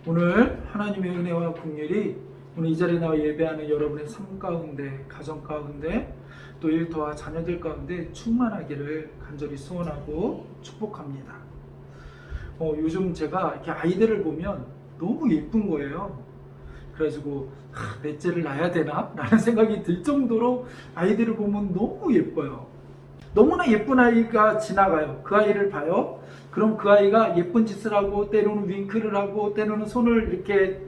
오늘 하나님의 은혜와 긍휼이 오늘 이 자리에 나와 예배하는 여러분의 삶 가운데, 가정 가운데, 또 일터와 자녀들 가운데 충만하기를 간절히 소원하고 축복합니다. 요즘 제가 이렇게 아이들을 보면 너무 예쁜 거예요. 그래가지고 넷째를 낳아야 되나? 라는 생각이 들 정도로 아이들을 보면 너무 예뻐요. 너무나 예쁜 아이가 지나가요. 그 아이를 봐요. 그럼 그 아이가 예쁜 짓을 하고 때로는 윙크를 하고 때로는 손을 이렇게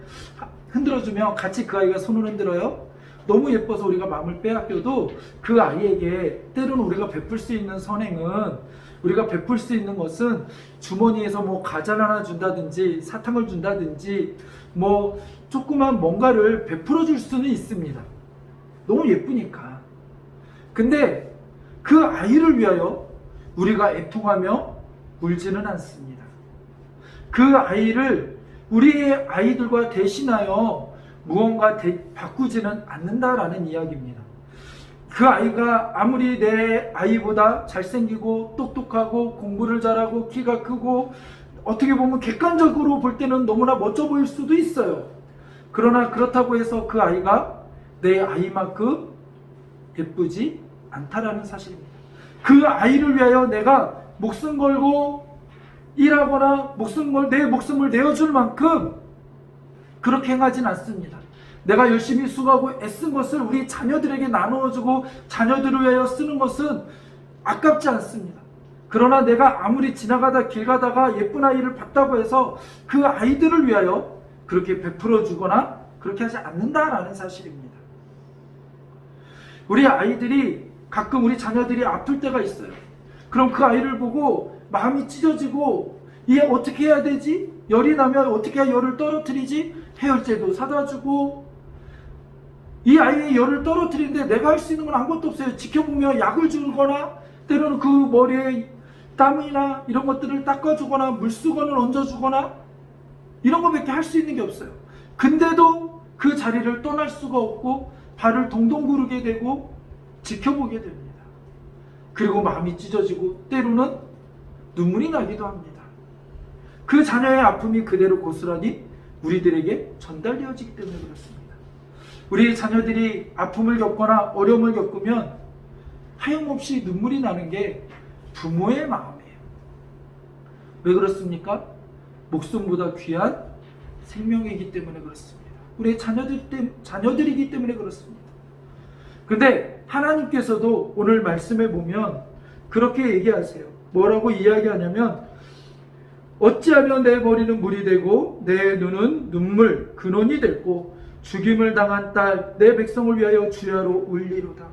흔들어주면 같이 그 아이가 손을 흔들어요. 너무 예뻐서 우리가 마음을 빼앗겨도 그 아이에게 때로는 우리가 베풀 수 있는 선행은, 우리가 베풀 수 있는 것은 주머니에서 뭐 과자를 하나 준다든지 사탕을 준다든지 뭐 조그만 뭔가를 베풀어 줄 수는 있습니다. 너무 예쁘니까. 근데 그 아이를 위하여 우리가 애통하며 울지는 않습니다. 그 아이를 우리의 아이들과 대신하여 무언가 바꾸지는 않는다라는 이야기입니다. 그 아이가 아무리 내 아이보다 잘생기고 똑똑하고 공부를 잘하고 키가 크고 어떻게 보면 객관적으로 볼 때는 너무나 멋져 보일 수도 있어요. 그러나 그렇다고 해서 그 아이가 내 아이만큼 예쁘지 않다라는 사실입니다. 그 아이를 위하여 내가 목숨 걸고 일하거나 내 목숨을 내어줄 만큼 그렇게 행하진 않습니다. 내가 열심히 수고하고 애쓴 것을 우리 자녀들에게 나누어주고 자녀들을 위하여 쓰는 것은 아깝지 않습니다. 그러나 내가 아무리 지나가다 길 가다가 예쁜 아이를 봤다고 해서 그 아이들을 위하여 그렇게 베풀어 주거나 그렇게 하지 않는다라는 사실입니다. 우리 아이들이 가끔 우리 자녀들이 아플 때가 있어요. 그럼 그 아이를 보고 마음이 찢어지고 얘 어떻게 해야 되지? 열이 나면 어떻게 해야 열을 떨어뜨리지? 해열제도 사다 주고, 이 아이의 열을 떨어뜨리는데 내가 할 수 있는 건 아무것도 없어요. 지켜보며 약을 주거나 때로는 그 머리에 땀이나 이런 것들을 닦아주거나 물수건을 얹어주거나 이런 것밖에 할 수 있는 게 없어요. 근데도 그 자리를 떠날 수가 없고 발을 동동 구르게 되고 지켜보게 됩니다. 그리고 마음이 찢어지고 때로는 눈물이 나기도 합니다. 그 자녀의 아픔이 그대로 고스란히 우리들에게 전달되어지기 때문에 그렇습니다. 우리 자녀들이 아픔을 겪거나 어려움을 겪으면 하염없이 눈물이 나는 게 부모의 마음이에요. 왜 그렇습니까? 목숨보다 귀한 생명이기 때문에 그렇습니다. 우리 자녀들이기 때문에 그렇습니다. 그런데 하나님께서도 오늘 말씀에 보면 그렇게 얘기하세요. 뭐라고 이야기하냐면, 어찌하면 내 머리는 물이 되고 내 눈은 눈물 근원이 됐고 죽임을 당한 딸 내 백성을 위하여 주야로 울리로다.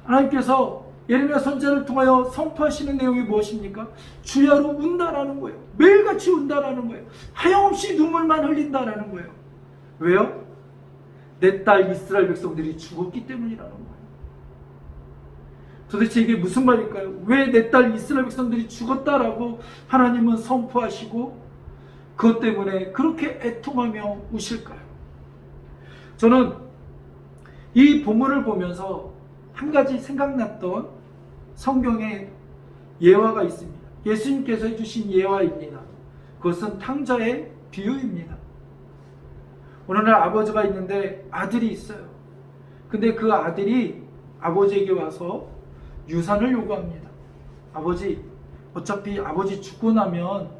하나님께서 예레미야 선지자를 통하여 선포하시는 내용이 무엇입니까? 주야로 운다라는 거예요. 매일같이 운다라는 거예요. 하염없이 눈물만 흘린다라는 거예요. 왜요? 내 딸 이스라엘 백성들이 죽었기 때문이라는 거예요. 도대체 이게 무슨 말일까요? 왜 내 딸 이스라엘 백성들이 죽었다라고 하나님은 선포하시고 그것 때문에 그렇게 애통하며 우실까요? 저는 이 본문을 보면서 한 가지 생각났던 성경의 예화가 있습니다. 예수님께서 해주신 예화입니다. 그것은 탕자의 비유입니다. 어느 날 아버지가 있는데 아들이 있어요. 근데 그 아들이 아버지에게 와서 유산을 요구합니다. 아버지, 어차피 아버지 죽고 나면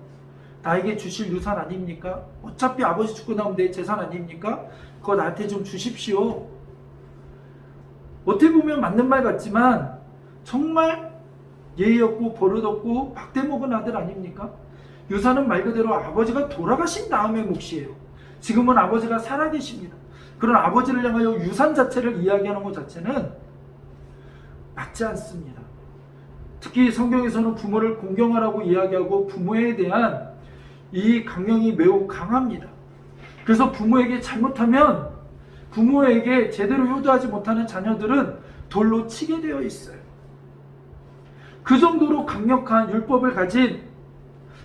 나에게 주실 유산 아닙니까? 어차피 아버지 죽고 나면 내 재산 아닙니까? 그거 나한테 좀 주십시오. 어떻게 보면 맞는 말 같지만 정말 예의 없고 버릇 없고 박대먹은 아들 아닙니까? 유산은 말 그대로 아버지가 돌아가신 다음의 몫이에요. 지금은 아버지가 살아계십니다. 그런 아버지를 향하여 유산 자체를 이야기하는 것 자체는 맞지 않습니다. 특히 성경에서는 부모를 공경하라고 이야기하고 부모에 대한 이 강령이 매우 강합니다. 그래서 부모에게 잘못하면 부모에게 제대로 효도하지 못하는 자녀들은 돌로 치게 되어 있어요. 그 정도로 강력한 율법을 가진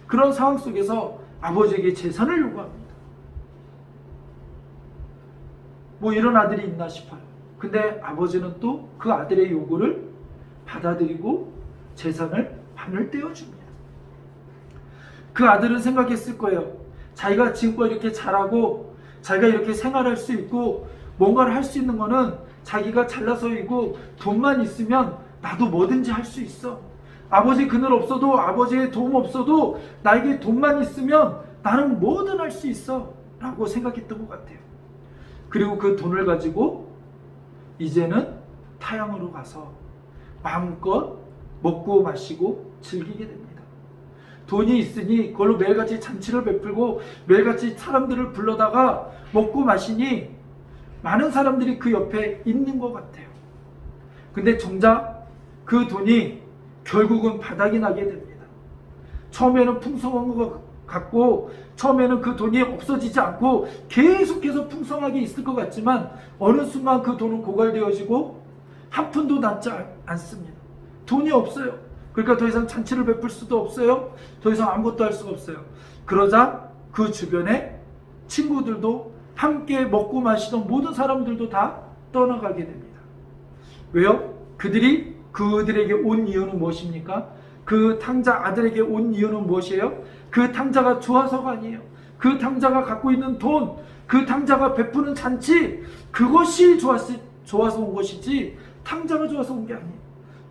그런 상황 속에서 아버지에게 재산을 요구합니다. 뭐 이런 아들이 있나 싶어요. 근데 아버지는 또 그 아들의 요구를 받아들이고 재산을 반을 떼어줍니다. 그 아들은 생각했을 거예요. 자기가 지금껏 이렇게 잘하고 자기가 이렇게 생활할 수 있고 뭔가를 할 수 있는 거는 자기가 잘나서이고 돈만 있으면 나도 뭐든지 할 수 있어. 아버지 그늘 없어도 아버지의 도움 없어도 나에게 돈만 있으면 나는 뭐든 할 수 있어 라고 생각했던 것 같아요. 그리고 그 돈을 가지고 이제는 타향으로 가서 마음껏 먹고 마시고 즐기게 됩니다. 돈이 있으니 그걸로 매일같이 잔치를 베풀고 매일같이 사람들을 불러다가 먹고 마시니 많은 사람들이 그 옆에 있는 것 같아요. 근데 정작 그 돈이 결국은 바닥이 나게 됩니다. 처음에는 풍성한 것 같고 처음에는 그 돈이 없어지지 않고 계속해서 풍성하게 있을 것 같지만 어느 순간 그 돈은 고갈되어지고 한 푼도 남지 않습니다. 돈이 없어요. 그러니까 더 이상 잔치를 베풀 수도 없어요. 더 이상 아무것도 할 수가 없어요. 그러자 그 주변에 친구들도 함께 먹고 마시던 모든 사람들도 다 떠나가게 됩니다. 왜요? 그들에게 온 이유는 무엇입니까? 그 탕자 아들에게 온 이유는 무엇이에요? 그 탕자가 좋아서가 아니에요. 그 탕자가 갖고 있는 돈, 그 탕자가 베푸는 잔치, 그것이 좋아서 온 것이지 탕자가 좋아서 온 게 아니에요.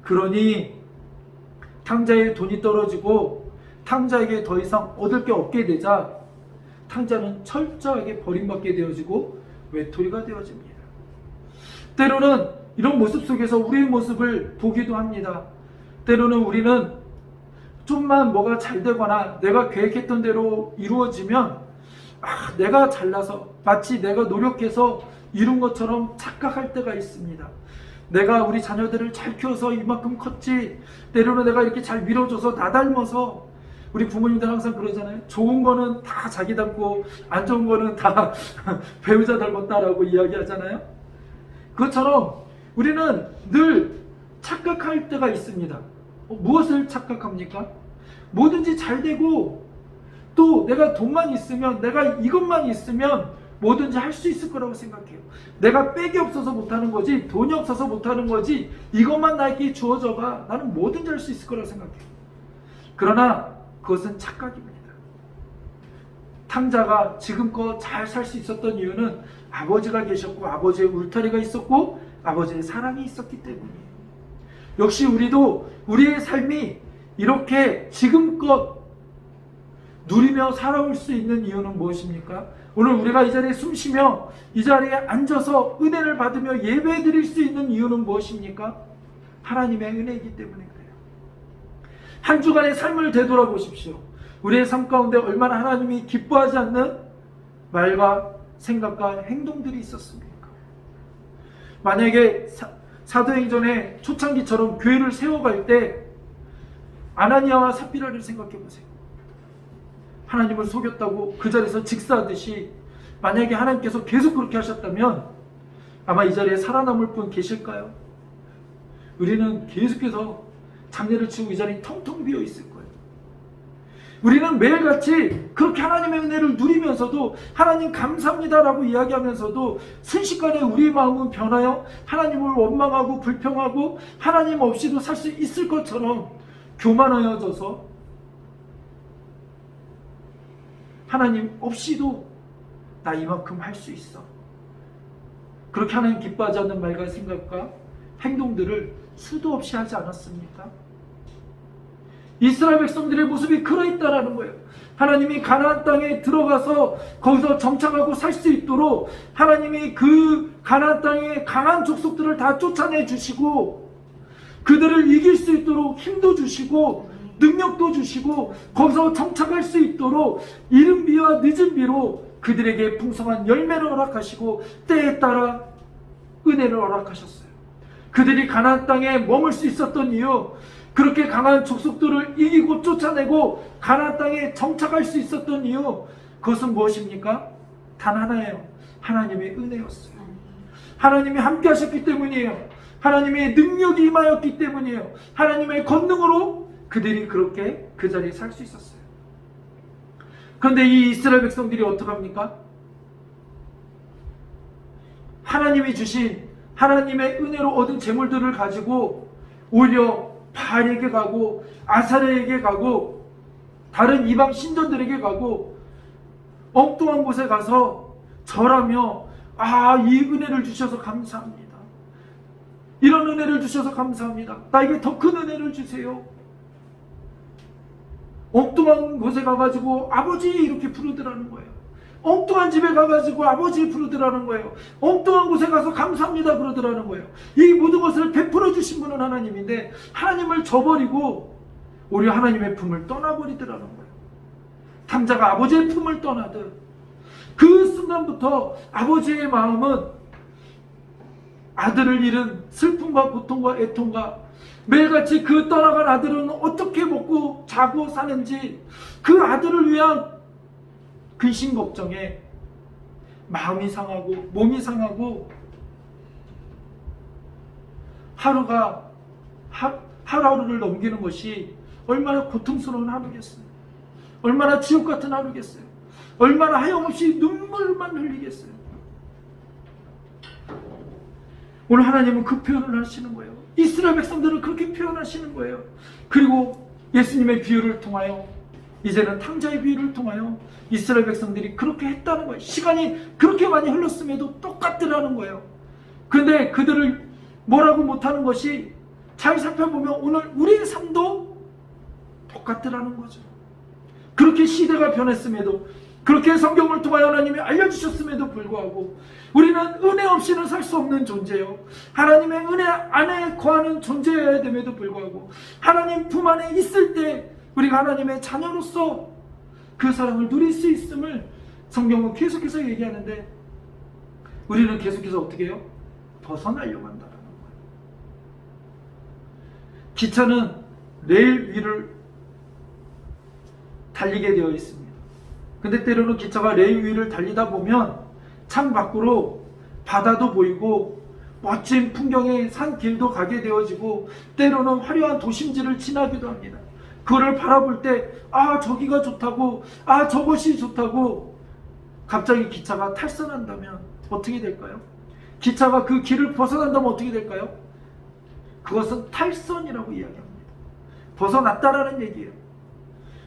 그러니 탕자의 돈이 떨어지고 탕자에게 더 이상 얻을 게 없게 되자 탕자는 철저하게 버림받게 되어지고 외톨이가 되어집니다. 때로는 이런 모습 속에서 우리의 모습을 보기도 합니다. 때로는 우리는 좀만 뭐가 잘 되거나 내가 계획했던 대로 이루어지면 내가 잘나서 마치 내가 노력해서 이룬 것처럼 착각할 때가 있습니다. 내가 우리 자녀들을 잘 키워서 이만큼 컸지, 때로는 내가 이렇게 잘 밀어줘서 나 닮아서, 우리 부모님들 항상 그러잖아요. 좋은 거는 다 자기 닮고 안 좋은 거는 다 배우자 닮았다라고 이야기하잖아요. 그것처럼 우리는 늘 착각할 때가 있습니다. 무엇을 착각합니까? 뭐든지 잘 되고 또 내가 돈만 있으면, 내가 이것만 있으면 뭐든지 할 수 있을 거라고 생각해요. 내가 백이 없어서 못하는 거지, 돈이 없어서 못하는 거지, 이것만 나에게 주어져 봐, 나는 뭐든지 할 수 있을 거라고 생각해요. 그러나 그것은 착각입니다. 탕자가 지금껏 잘 살 수 있었던 이유는 아버지가 계셨고 아버지의 울타리가 있었고 아버지의 사랑이 있었기 때문이에요. 역시 우리도 우리의 삶이 이렇게 지금껏 누리며 살아올 수 있는 이유는 무엇입니까? 오늘 우리가 이 자리에 숨쉬며 이 자리에 앉아서 은혜를 받으며 예배 드릴 수 있는 이유는 무엇입니까? 하나님의 은혜이기 때문에 그래요. 한 주간의 삶을 되돌아보십시오. 우리의 삶 가운데 얼마나 하나님이 기뻐하지 않는 말과 생각과 행동들이 있었습니까? 만약에 사도행전의 초창기처럼 교회를 세워갈 때 아나니아와 삽비라를 생각해 보세요. 하나님을 속였다고 그 자리에서 직사하듯이 만약에 하나님께서 계속 그렇게 하셨다면 아마 이 자리에 살아남을 분 계실까요? 우리는 계속해서 장례를 치고 이 자리 텅텅 비어 있을 거예요. 우리는 매일같이 그렇게 하나님의 은혜를 누리면서도 하나님 감사합니다라고 이야기하면서도 순식간에 우리의 마음은 변하여 하나님을 원망하고 불평하고 하나님 없이도 살 수 있을 것처럼 교만하여져서 하나님 없이도 나 이만큼 할 수 있어, 그렇게 하나님 기뻐하지 않는 말과 생각과 행동들을 수도 없이 하지 않았습니까? 이스라엘 백성들의 모습이 그러했다라는 거예요. 하나님이 가나안 땅에 들어가서 거기서 정착하고 살 수 있도록 하나님이 그 가나안 땅의 강한 족속들을 다 쫓아내 주시고 그들을 이길 수 있도록 힘도 주시고 능력도 주시고 거기서 정착할 수 있도록 이른 비와 늦은 비로 그들에게 풍성한 열매를 허락하시고 때에 따라 은혜를 허락하셨어요. 그들이 가나안 땅에 머물 수 있었던 이유, 그렇게 강한 족속들을 이기고 쫓아내고 가나안 땅에 정착할 수 있었던 이유, 그것은 무엇입니까? 단 하나예요. 하나님의 은혜였어요. 하나님이 함께 하셨기 때문이에요. 하나님의 능력이 임하였기 때문이에요. 하나님의 권능으로 그들이 그렇게 그 자리에 살 수 있었어요. 그런데 이 이스라엘 백성들이 어떡합니까? 하나님이 주신 하나님의 은혜로 얻은 재물들을 가지고 오히려 바알에게 가고 아사레에게 가고 다른 이방 신전들에게 가고 엉뚱한 곳에 가서 절하며 이 은혜를 주셔서 감사합니다. 이런 은혜를 주셔서 감사합니다. 나에게 더 큰 은혜를 주세요. 엉뚱한 곳에 가가지고 아버지 이렇게 부르더라는 거예요. 엉뚱한 집에 가가지고 아버지 부르더라는 거예요. 엉뚱한 곳에 가서 감사합니다 그러더라는 거예요. 이 모든 것을 베풀어 주신 분은 하나님인데 하나님을 저버리고 우리 하나님의 품을 떠나버리더라는 거예요. 탕자가 아버지의 품을 떠나듯 그 순간부터 아버지의 마음은 아들을 잃은 슬픔과 고통과 애통과 매일같이 그 떠나간 아들은 어떻게 먹고 자고 사는지 그 아들을 위한 근심 걱정에 마음이 상하고 몸이 상하고 하루하루를 넘기는 것이 얼마나 고통스러운 하루겠어요. 얼마나 지옥 같은 하루겠어요. 얼마나 하염없이 눈물만 흘리겠어요. 오늘 하나님은 그 표현을 하시는 거예요. 이스라엘 백성들은 그렇게 표현하시는 거예요. 그리고 예수님의 비유를 통하여 이제는 탕자의 비유를 통하여 이스라엘 백성들이 그렇게 했다는 거예요. 시간이 그렇게 많이 흘렀음에도 똑같더라는 거예요. 그런데 그들을 뭐라고 못하는 것이 잘 살펴보면 오늘 우리의 삶도 똑같더라는 거죠. 그렇게 시대가 변했음에도 그렇게 성경을 통하여 하나님이 알려주셨음에도 불구하고 우리는 은혜 없이는 살 수 없는 존재요. 하나님의 은혜 안에 거하는 존재여야 됨에도 불구하고 하나님 품 안에 있을 때 우리가 하나님의 자녀로서 그 사랑을 누릴 수 있음을 성경은 계속해서 얘기하는데 우리는 계속해서 어떻게 해요? 벗어나려고 한다는 거예요. 기차는 레일 위를 달리게 되어 있습니다. 근데 때로는 기차가 레일 위를 달리다 보면 창 밖으로 바다도 보이고 멋진 풍경의 산길도 가게 되어지고 때로는 화려한 도심지를 지나기도 합니다. 그거를 바라볼 때 저기가 좋다고 저것이 좋다고 갑자기 기차가 탈선한다면 어떻게 될까요? 기차가 그 길을 벗어난다면 어떻게 될까요? 그것은 탈선이라고 이야기합니다. 벗어났다라는 얘기예요.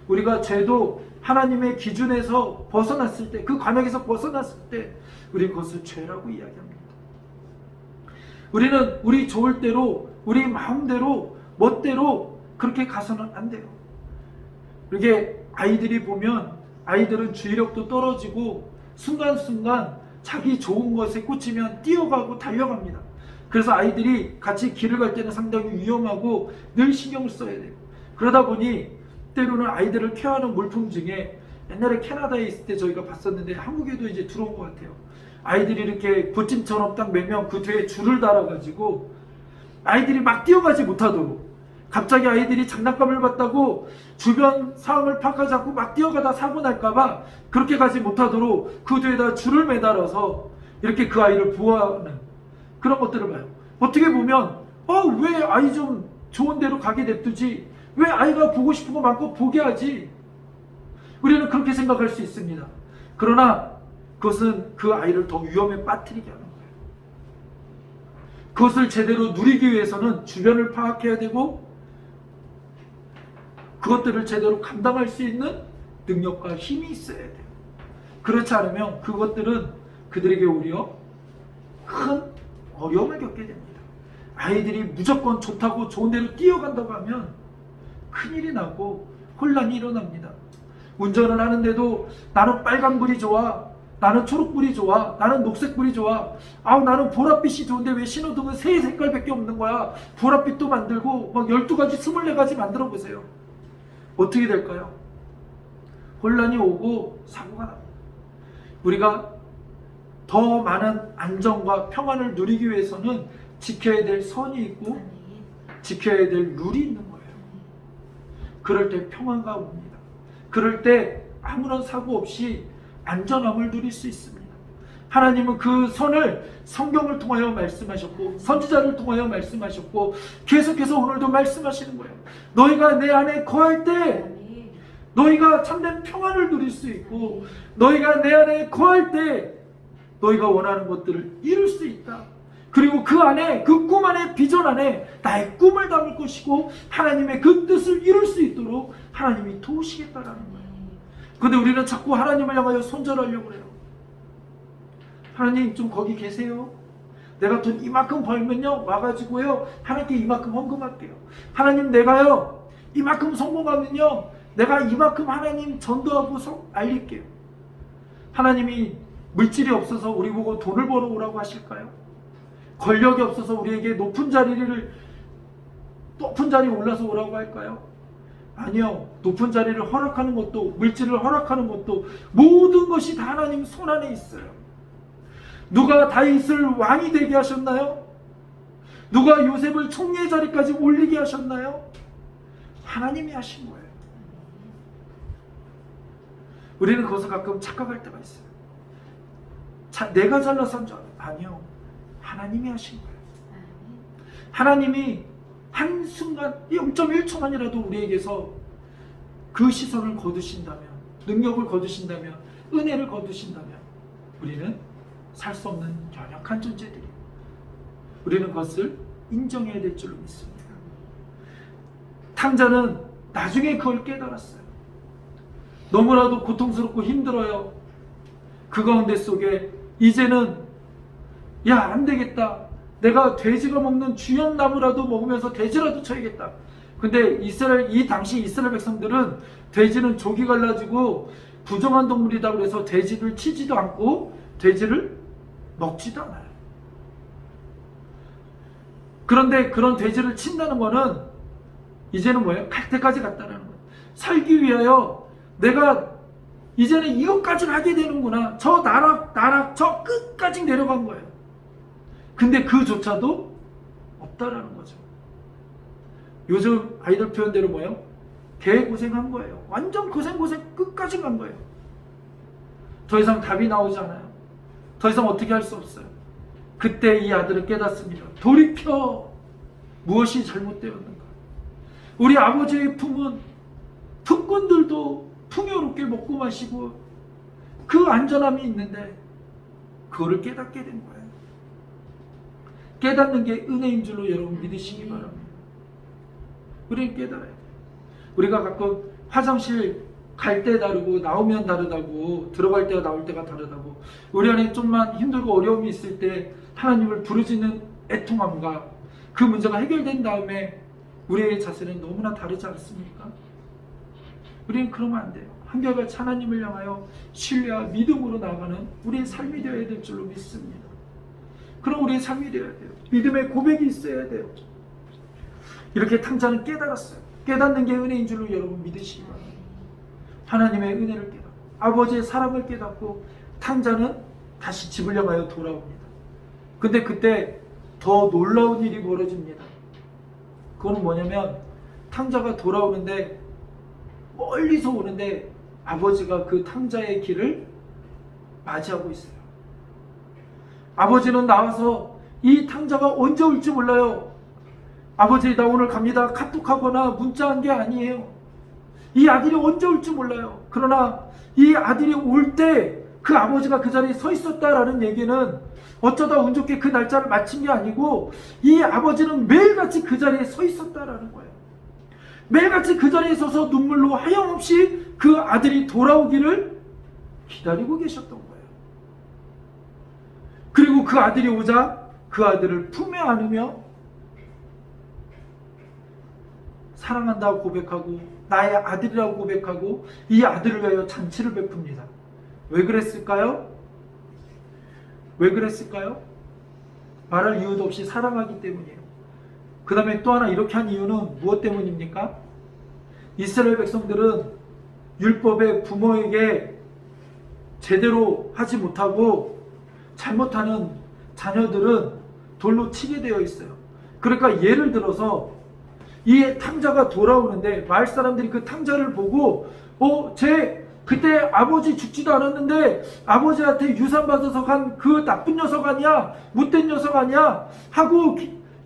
우리가 죄도 하나님의 기준에서 벗어났을 때, 그 관역에서 벗어났을 때 우리 그것을 죄라고 이야기합니다. 우리는 우리 좋을 대로, 우리 마음대로, 멋대로 그렇게 가서는 안 돼요. 이게 아이들이 보면 아이들은 주의력도 떨어지고 순간순간 자기 좋은 것에 꽂히면 뛰어가고 달려갑니다. 그래서 아이들이 같이 길을 갈 때는 상당히 위험하고 늘 신경을 써야 돼요. 그러다 보니 때로는 아이들을 케어하는 물품 중에 옛날에 캐나다에 있을 때 저희가 봤었는데 한국에도 이제 들어온 것 같아요. 아이들이 이렇게 보침처럼 딱 매면 그 뒤에 줄을 달아가지고 아이들이 막 뛰어가지 못하도록 갑자기 아이들이 장난감을 봤다고 주변 상황을 파악하지 않고 막 뛰어가다 사고 날까봐 그렇게 가지 못하도록 그 뒤에다 줄을 매달아서 이렇게 그 아이를 보호하는 그런 것들을 봐요. 어떻게 보면 왜 아이 좀 좋은 데로 가게 냅두지, 왜 아이가 보고 싶은 거 마음껏 보게 하지, 우리는 그렇게 생각할 수 있습니다. 그러나 그것은 그 아이를 더 위험에 빠뜨리게 하는 거예요. 그것을 제대로 누리기 위해서는 주변을 파악해야 되고 그것들을 제대로 감당할 수 있는 능력과 힘이 있어야 돼요. 그렇지 않으면 그것들은 그들에게 오히려 큰 어려움을 겪게 됩니다. 아이들이 무조건 좋다고 좋은 데로 뛰어간다고 하면 큰일이 나고 혼란이 일어납니다. 운전을 하는데도 나는 빨간불이 좋아, 나는 초록불이 좋아, 나는 녹색불이 좋아, 나는 보랏빛이 좋은데 왜 신호등은 세 색깔밖에 없는 거야. 보랏빛도 만들고 막 12가지 24가지 만들어 보세요. 어떻게 될까요? 혼란이 오고 사고가 납니다. 우리가 더 많은 안정과 평안을 누리기 위해서는 지켜야 될 선이 있고 지켜야 될 룰이 있는 거예요. 그럴 때 평안가 옵니다. 그럴 때 아무런 사고 없이 안전함을 누릴 수 있습니다. 하나님은 그 선을 성경을 통하여 말씀하셨고 선지자를 통하여 말씀하셨고 계속해서 오늘도 말씀하시는 거예요. 너희가 내 안에 거할 때 너희가 참된 평안을 누릴 수 있고 너희가 내 안에 거할 때 너희가 원하는 것들을 이룰 수 있다. 그리고 그 안에, 그 꿈 안에, 비전 안에 나의 꿈을 담을 것이고 하나님의 그 뜻을 이룰 수 있도록 하나님이 도우시겠다라는 거예요. 근데 우리는 자꾸 하나님을 향하여 손절하려고 그래요. 하나님 좀 거기 계세요. 내가 돈 이만큼 벌면요 와가지고요 하나님께 이만큼 헌금할게요. 하나님 내가요 이만큼 성공하면요 내가 이만큼 하나님 전도하고 알릴게요. 하나님이 물질이 없어서 우리 보고 돈을 벌어 오라고 하실까요? 권력이 없어서 우리에게 높은 자리에 올라서 오라고 할까요? 아니요. 높은 자리를 허락하는 것도 물질을 허락하는 것도 모든 것이 다 하나님 손 안에 있어요. 누가 다윗을 왕이 되게 하셨나요? 누가 요셉을 총리의 자리까지 올리게 하셨나요? 하나님이 하신 거예요. 우리는 거기서 가끔 착각할 때가 있어요. 내가 잘나서 한 줄 알아요. 아니요. 하나님이 하신 거예요. 하나님이 한순간 0.1초만이라도 우리에게서 그 시선을 거두신다면, 능력을 거두신다면, 은혜를 거두신다면 우리는 살 수 없는 연약한 존재들이에요. 우리는 그것을 인정해야 될 줄로 믿습니다. 탕자는 나중에 그걸 깨달았어요. 너무나도 고통스럽고 힘들어요. 그 가운데 속에 이제는 야, 안 되겠다. 내가 돼지가 먹는 주염나무라도 먹으면서 돼지라도 쳐야겠다. 근데 이 당시 이스라엘 백성들은 돼지는 족이 갈라지고 부정한 동물이다 그래서 돼지를 치지도 않고 돼지를 먹지도 않아요. 그런데 그런 돼지를 친다는 거는 이제는 뭐예요? 갈 때까지 갔다는 거예요. 살기 위하여 내가 이제는 이것까지는 하게 되는구나. 저 나락 저 끝까지 내려간 거예요. 근데 그조차도 없다라는 거죠. 요즘 아이들 표현대로 뭐예요? 개고생한 거예요. 완전 고생 끝까지 간 거예요. 더 이상 답이 나오지 않아요. 더 이상 어떻게 할 수 없어요. 그때 이 아들은 깨닫습니다. 돌이켜 무엇이 잘못되었는가. 우리 아버지의 품은 품꾼들도 풍요롭게 먹고 마시고 그 안전함이 있는데 그거를 깨닫게 된 거예요. 깨닫는 게 은혜인 줄로 여러분 믿으시기 바랍니다. 우리는 깨달아야 돼요. 우리가 가끔 화장실 갈 때 다르고 나오면 다르다고, 들어갈 때와 나올 때가 다르다고, 우리 안에 좀만 힘들고 어려움이 있을 때 하나님을 부르짖는 애통함과 그 문제가 해결된 다음에 우리의 자세는 너무나 다르지 않습니까? 우리는 그러면 안 돼요. 한결같이 하나님을 향하여 신뢰와 믿음으로 나아가는 우리의 삶이 되어야 될 줄로 믿습니다. 그럼 우리의 삶이 되어야 돼요. 믿음의 고백이 있어야 돼요. 이렇게 탕자는 깨달았어요. 깨닫는 게 은혜인 줄로 여러분 믿으시기 바랍니다. 하나님의 은혜를 깨닫고 아버지의 사랑을 깨닫고 탕자는 다시 집을 향하여 돌아옵니다. 근데 그때 더 놀라운 일이 벌어집니다. 그거는 뭐냐면 탕자가 돌아오는데 멀리서 오는데 아버지가 그 탕자의 길을 맞이하고 있어요. 아버지는 나와서 이 탕자가 언제 올지 몰라요. 아버지 나 오늘 갑니다. 카톡하거나 문자한 게 아니에요. 이 아들이 언제 올지 몰라요. 그러나 이 아들이 올 때 그 아버지가 그 자리에 서 있었다라는 얘기는 어쩌다 운 좋게 그 날짜를 마친 게 아니고 이 아버지는 매일같이 그 자리에 서 있었다라는 거예요. 매일같이 그 자리에 서서 눈물로 하염없이 그 아들이 돌아오기를 기다리고 계셨던 거예요. 그리고 그 아들이 오자 그 아들을 품에 안으며 사랑한다고 고백하고 나의 아들이라고 고백하고 이 아들을 위하여 잔치를 베풉니다. 왜 그랬을까요? 왜 그랬을까요? 말할 이유도 없이 사랑하기 때문이에요. 그 다음에 또 하나 이렇게 한 이유는 무엇 때문입니까? 이스라엘 백성들은 율법의 부모에게 제대로 하지 못하고 잘못하는 자녀들은 돌로 치게 되어 있어요. 그러니까 예를 들어서 이 탕자가 돌아오는데 마을 사람들이 그 탕자를 보고 쟤 그때 아버지 죽지도 않았는데 아버지한테 유산 받아서 간 그 나쁜 녀석 아니야? 못된 녀석 아니야? 하고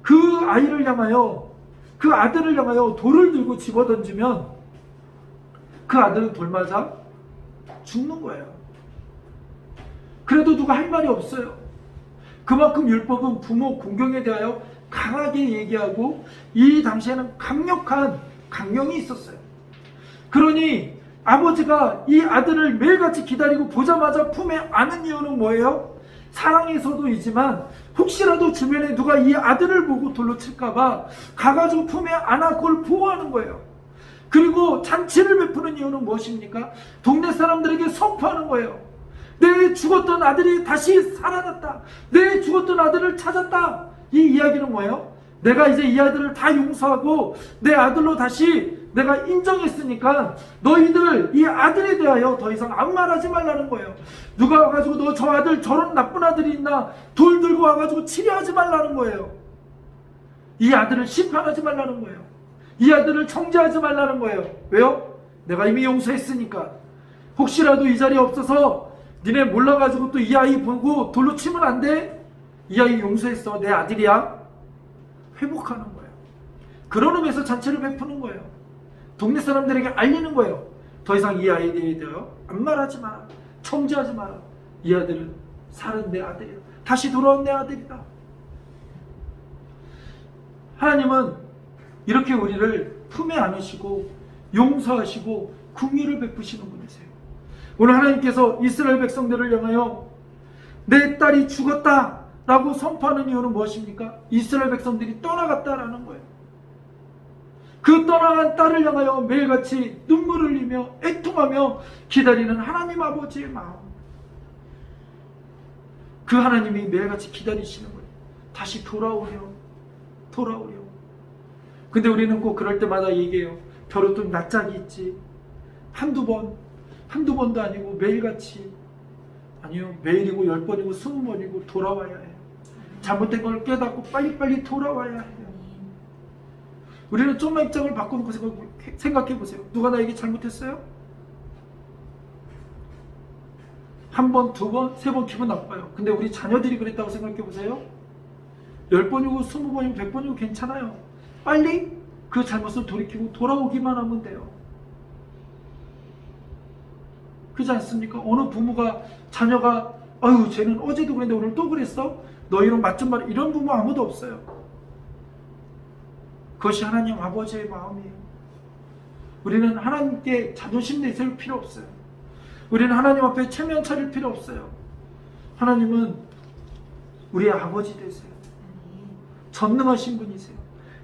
그 아이를 향하여 그 아들을 향하여 돌을 들고 집어던지면 그 아들은 돌 맞아 죽는 거예요. 그래도 누가 할 말이 없어요. 그만큼 율법은 부모 공경에 대하여 강하게 얘기하고 이 당시에는 강력한 강령이 있었어요. 그러니 아버지가 이 아들을 매일같이 기다리고 보자마자 품에 안은 이유는 뭐예요? 사랑해서도이지만 혹시라도 주변에 누가 이 아들을 보고 돌로 칠까봐 가가지고 품에 안아 그걸 보호하는 거예요. 그리고 잔치를 베푸는 이유는 무엇입니까? 동네 사람들에게 선포하는 거예요. 내 죽었던 아들이 다시 살아났다. 내 죽었던 아들을 찾았다. 이 이야기는 뭐예요? 내가 이제 이 아들을 다 용서하고 내 아들로 다시 내가 인정했으니까 너희들 이 아들에 대하여 더 이상 아무 말하지 말라는 거예요. 누가 와가지고 너 저 아들 저런 나쁜 아들이 있나 돌 들고 와가지고 치료하지 말라는 거예요. 이 아들을 심판하지 말라는 거예요. 이 아들을 정죄하지 말라는 거예요. 왜요? 내가 이미 용서했으니까. 혹시라도 이 자리에 없어서 니네 몰라가지고 또 이 아이 보고 돌로 치면 안 돼? 이 아이 용서했어. 내 아들이야. 회복하는 거예요. 그런 의미에서 잔치를 베푸는 거예요. 동네 사람들에게 알리는 거예요. 더 이상 이 아이에 대하여 아무 말하지 마라. 정죄하지 마라. 이 아들은 살은 내 아들이야. 다시 돌아온 내 아들이다. 하나님은 이렇게 우리를 품에 안으시고 용서하시고 긍휼을 베푸시는 분이세요. 오늘 하나님께서 이스라엘 백성들을 향하여 내 딸이 죽었다 라고 선포하는 이유는 무엇입니까? 이스라엘 백성들이 떠나갔다라는 거예요. 그 떠나간 딸을 향하여 매일같이 눈물을 흘리며 애통하며 기다리는 하나님 아버지의 마음. 그 하나님이 매일같이 기다리시는 거예요. 다시 돌아오려. 근데 우리는 꼭 그럴 때마다 얘기해요. 벼룩도 낯짝이 있지. 한두 번도 아니고 매일같이, 아니요, 매일이고 10번이고 20번이고 돌아와야 해요. 잘못된 걸 깨닫고 빨리빨리 돌아와야 해요. 우리는 좀만 입장을 바꿔놓고 생각해 보세요. 누가 나에게 잘못했어요? 한 번, 두 번, 세 번 기분 나빠요. 근데 우리 자녀들이 그랬다고 생각해 보세요. 10번이고 20번이고 100번이고 괜찮아요. 빨리 그 잘못을 돌이키고 돌아오기만 하면 돼요. 그렇지 않습니까? 어느 부모가 자녀가 아유 쟤는 어제도 그랬는데 오늘 또 그랬어? 너 이런 맛 좀 봐라. 이런 부모 아무도 없어요. 그것이 하나님 아버지의 마음이에요. 우리는 하나님께 자존심 내세울 필요 없어요. 우리는 하나님 앞에 체면 차릴 필요 없어요. 하나님은 우리의 아버지 되세요. 전능하신 분이세요.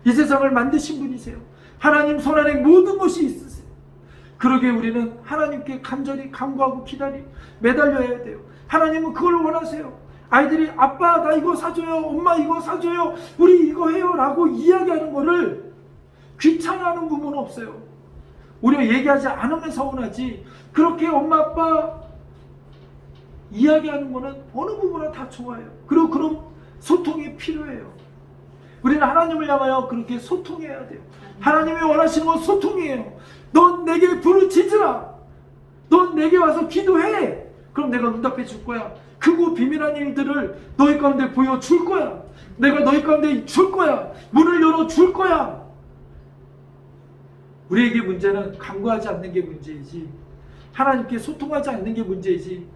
이 세상을 만드신 분이세요. 하나님 손안에 모든 것이 있으세요. 그러기에 우리는 하나님께 간절히 간구하고 매달려야 돼요. 하나님은 그걸 원하세요. 아이들이 아빠 나 이거 사줘요, 엄마 이거 사줘요, 우리 이거 해요 라고 이야기하는 거를 귀찮아하는 부모는 없어요. 오히려 얘기하지 않으면 서운하지, 그렇게 엄마 아빠 이야기하는 거는 어느 부모나 다 좋아요. 그리고 그런 소통이 필요해요. 우리는 하나님을 향하여 그렇게 소통해야 돼요. 하나님이 원하시는 건 소통이에요. 넌 내게 부르짖으라. 넌 내게 와서 기도해. 그럼 내가 응답해 줄 거야. 크고 비밀한 일들을 너희 가운데 보여줄 거야. 내가 너희 가운데 줄 거야. 문을 열어줄 거야. 우리에게 문제는 간구하지 않는 게 문제이지, 하나님께 소통하지 않는 게 문제이지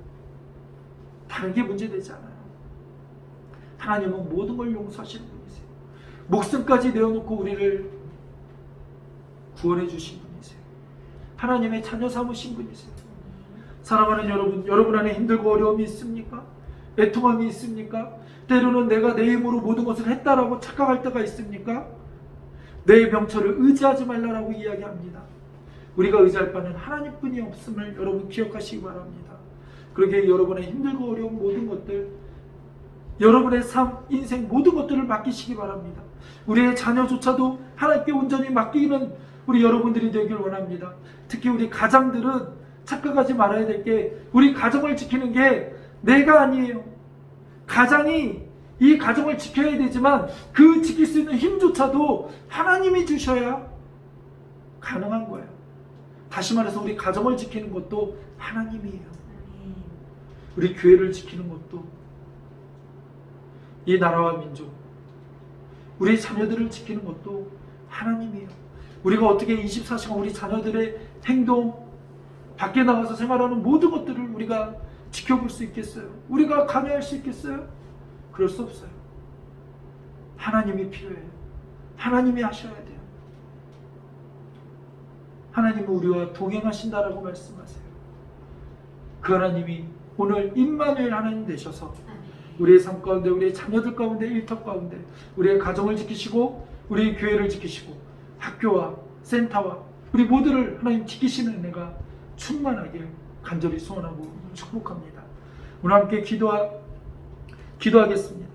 다른 게 문제되지 않아요. 하나님은 모든 걸 용서하시는 분이세요. 목숨까지 내어놓고 우리를 구원해 주신 분이세요. 하나님의 자녀 삼으신 분이세요. 사랑하는 여러분 안에 힘들고 어려움이 있습니까? 애통함이 있습니까? 때로는 내가 내 힘으로 모든 것을 했다라고 착각할 때가 있습니까? 내 명철을 의지하지 말라라고 이야기합니다. 우리가 의지할 바는 하나님뿐이 없음을 여러분 기억하시기 바랍니다. 그러기에 여러분의 힘들고 어려운 모든 것들, 여러분의 삶, 인생 모든 것들을 맡기시기 바랍니다. 우리의 자녀조차도 하나님께 온전히 맡기는 우리 여러분들이 되길 원합니다. 특히 우리 가장들은 착각하지 말아야 될 게, 우리 가정을 지키는 게 내가 아니에요. 가장이 이 가정을 지켜야 되지만 그 지킬 수 있는 힘조차도 하나님이 주셔야 가능한 거예요. 다시 말해서 우리 가정을 지키는 것도 하나님이에요. 우리 교회를 지키는 것도, 이 나라와 민족, 우리 자녀들을 지키는 것도 하나님이에요. 우리가 어떻게 24시간 우리 자녀들의 행동, 밖에 나가서 생활하는 모든 것들을 우리가 지켜볼 수 있겠어요? 우리가 관여할 수 있겠어요? 그럴 수 없어요. 하나님이 필요해요. 하나님이 하셔야 돼요. 하나님은 우리와 동행하신다라고 말씀하세요. 그 하나님이 오늘 임마누엘 하나님 되셔서 우리의 삶 가운데, 우리의 자녀들 가운데, 일터 가운데 우리의 가정을 지키시고 우리의 교회를 지키시고 학교와 센터와 우리 모두를 하나님 지키시는 은혜가 충만하길 간절히 소원하고 축복합니다. 오늘 함께 기도하겠습니다.